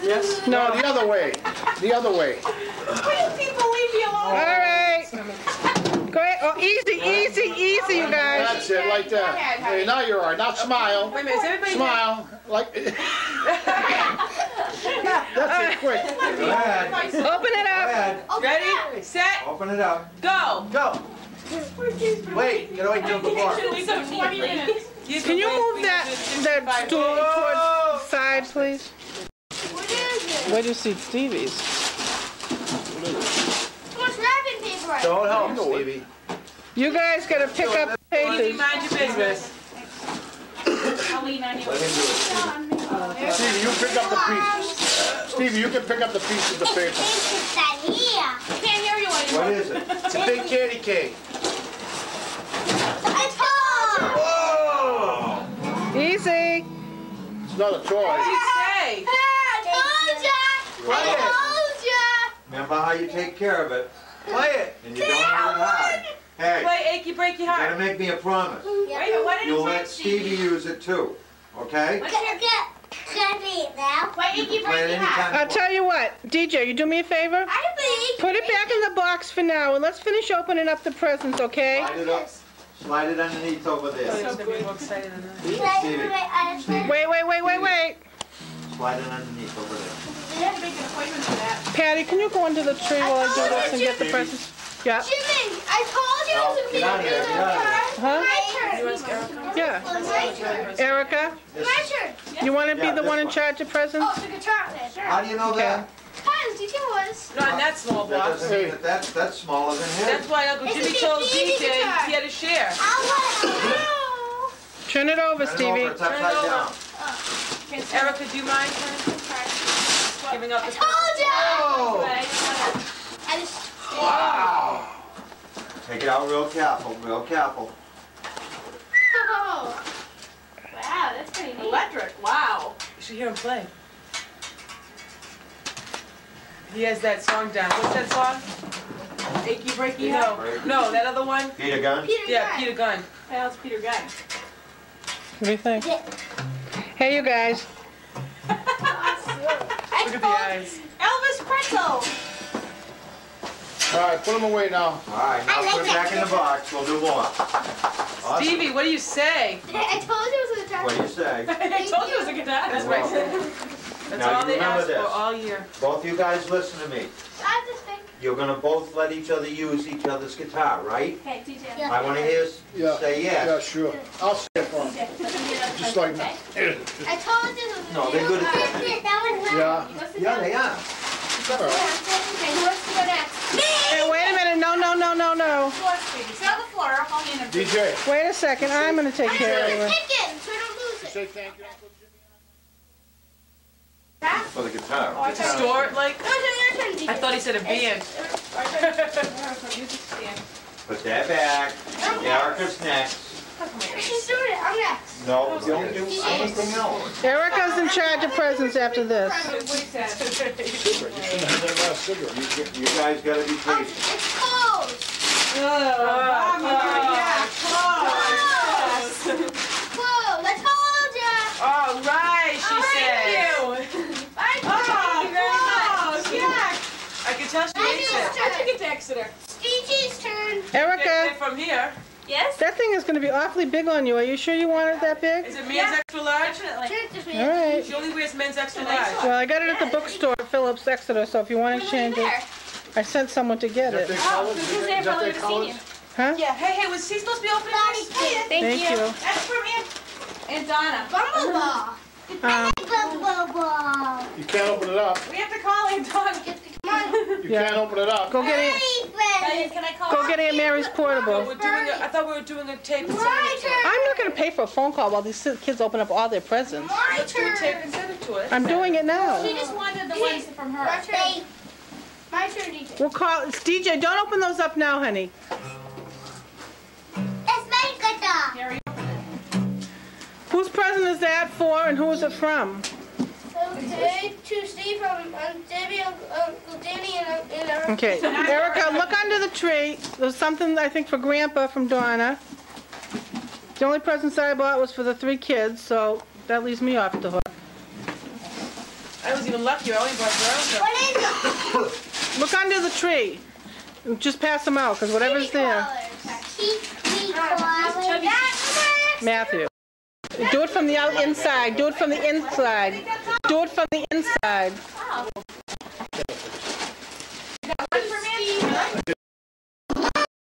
Yes? No, the other way. The other way. Will you people leave me alone? All right. Go ahead. Oh, easy, easy, easy, you guys. That's it, like that. Hey, now you're all right. Now smile. Wait a minute, is everybody Smile. Like. That's it, quick. Go ahead. Open it Go up. ahead. ready, set, Open it up. go? Go. Wait, get away from the bar. So 20 minutes. Can you move that stool towards the side, please? What is it? Where do you see Stevie's? Too much wrapping paper. Don't help, Stevie. You guys gotta pick up the Easy, papers. mind your business. I'll lean on you. Let him do it. Stevie, you pick up the pieces. Stevie, you can pick up the pieces of paper. Can't hear you anymore. What is it? It's a big candy cane. It's home. Whoa! Easy. It's not a What toy. did you say? I told ya. Play it. I told ya. Remember how you take care of it. Play it. And you don't hit it hard. Hey, Play achy breaky you gotta heart. make me a promise. Wait a minute, what did You'll it let Stevie use it too. Okay? Can be it now. Why You achy can play it breaky heart? anytime. I'll tell you what, DJ, you do me a favor? I believe. Put it back in the box for now, and let's finish opening up the presents, okay? Slide it up. Slide it underneath over there. So good. More excited than that. Stevie, Wait. slide it underneath over there. We have to make an appointment for that. Patty, can you go into the tree while I do this and get the presents? Yeah. Jimmy, I told you it was Get out of here, get out of here. Huh? My turn. Yeah. My turn. Erica, My turn. you want to be Yeah, the this one in one. charge of presents? Oh, the guitar player. Sure. How do you know that? Because DJ was. Not in that small That box. doesn't mean that that's smaller than his. That's why Uncle It's a Jimmy big told baby DJ guitar. he had to share. I'll Turn it over, Turn it Stevie. over, it's upside down. Erica, do you mind giving up I the told you. Oh! I just. Wow! Take it out real careful, real careful. Oh. Wow, that's pretty neat. electric? Wow. You should hear him play. He has that song down. What's that song? Achy breaky heart? No, that other one? Peter Gunn? Peter Yeah, Gunn. Peter Gunn. Yeah, it's Peter Gunn. What do you think? Hey, you guys. Look at the eyes. Elvis Pretzel. All right, put them away now. All right, now put it back in the box, we'll do more. Awesome. Stevie, what do you say? I told you it was a guitar. What do you say? I told you it was a guitar. That's right. That's Now all you they remember asked this. for all year. Both you guys listen to me. I just think. You're gonna both let each other use each other's guitar, right? Okay, DJ. I wanna hear Yeah. say Yeah, yes. sure. I'll say it for him. Just like that. I told you it was a No, they're good at that. Yeah. Yeah, they are. All right. Okay, who wants to go next? Me! Hey, wait a minute. No. Floor, Stevie. Sit on the floor. I'll hand him. DJ, Wait a second. I'm going to take care of I'm it. picking, so I don't lose it. say thank you, Uncle Jimmy. For the guitar. Store it like? No, it's your turn, DJ. I thought he said a band. Put that back. Erica's next. She's doing it. I'm next. No, don't do anything else. Erica's in charge of presents after this. Cigarette. You shouldn't have that last cigarette. You guys gotta be Oh, patient. it's closed. Oh, Closed. I told ya. all right, she said. I told you very much. I can tell she hates it. How'd you get to Exeter? DJ's turn. Get Erica, it from here. Yes? that thing is going to be awfully big on you. Are you sure you want it that big? Is it men's extra large? Turn it this way. All right. She only wears men's extra large. Well, I got it at the bookstore at Phillips Exeter, so if you want to change it, I sent someone to get Is it. that their colors? who's Is there that their for Luna colors? Huh? Yeah, hey, was he supposed to be opening this? Thank you. That's from him. And Donna. Bumbleball. Bumbleball. You can't open it up. We have to call Aunt Donna. Come on. You Yeah. can't open it up. Go get it. Can I call Go get Aunt Mary's portable. We're doing I thought we were doing a tape and send My it to her. turn. I'm not going to pay for a phone call while these kids open up all their presents. My Let's do a tape turn. and send it to her. I'm doing it now. She just wanted the ones from her. My turn. My turn, DJ. We'll call. It's DJ. Don't open those up now, honey. It's my guitar. Whose present is that for, and who is it from? Okay, to Steve from Debbie, Uncle Danny, and Okay. Erica, look under the tree. There's something, I think, for Grandpa from Donna. The only presents I bought was for the 3 kids, so that leaves me off the hook. I was even luckier. I only brought girls. What is it? Look under the tree. Just pass them out, because whatever's there. Matthew. Do it from the inside. Do it from the inside. Do it from the inside.